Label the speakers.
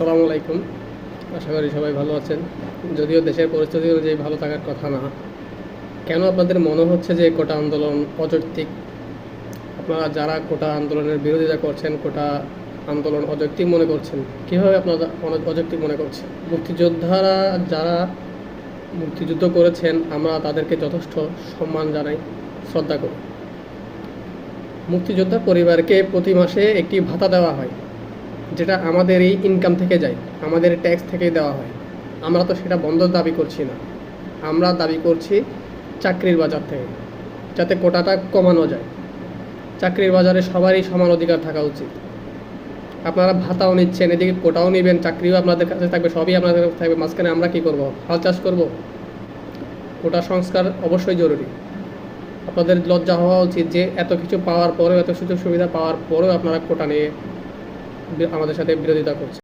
Speaker 1: আসসালামু আলাইকুম। আশা করি সবাই ভালো আছেন। যদিও দেশের পরিস্থিতি অনুযায়ী ভালো থাকার কথা না, কেন আপনাদের মনে হচ্ছে যে কোটা আন্দোলন অযৌক্তিক? আপনারা যারা কোটা আন্দোলনের বিরোধিতা করছেন, কোটা আন্দোলন অযৌক্তিক মনে করছেন, কীভাবে আপনারা অযৌক্তিক মনে করছেন? মুক্তিযোদ্ধারা যারা মুক্তিযুদ্ধ করেছেন, আমরা তাদেরকে যথেষ্ট সম্মান জানাই, শ্রদ্ধা করি। মুক্তিযোদ্ধা পরিবারকে প্রতি মাসে একটি ভাতা দেওয়া হয়, যেটা আমাদের এই ইনকাম থেকে যায়, আমাদের ট্যাক্স থেকেই দেওয়া হয়। আমরা তো সেটা বন্ধ দাবি করছি না, আমরা দাবি করছি চাকরির বাজার থেকে, যাতে কোটাটা কমানো যায়। চাকরির বাজারে সবারই সমান অধিকার থাকা উচিত। আপনারা ভাতাও নিচ্ছেন, এদিকে কোটাও নেবেন, চাকরিও আপনাদের কাছে থাকবে, সবই আপনাদের কাছে থাকবে। মাঝখানে আমরা কী করব? হাল চাষ করব? কোটা সংস্কার অবশ্যই জরুরি। আপনাদের লজ্জা হওয়া উচিত যে এত কিছু পাওয়ার পরেও, এত সুযোগ সুবিধা পাওয়ার পরেও আপনারা কোটা নিয়ে আমাদের সাথে বিরোধিতা করছেন।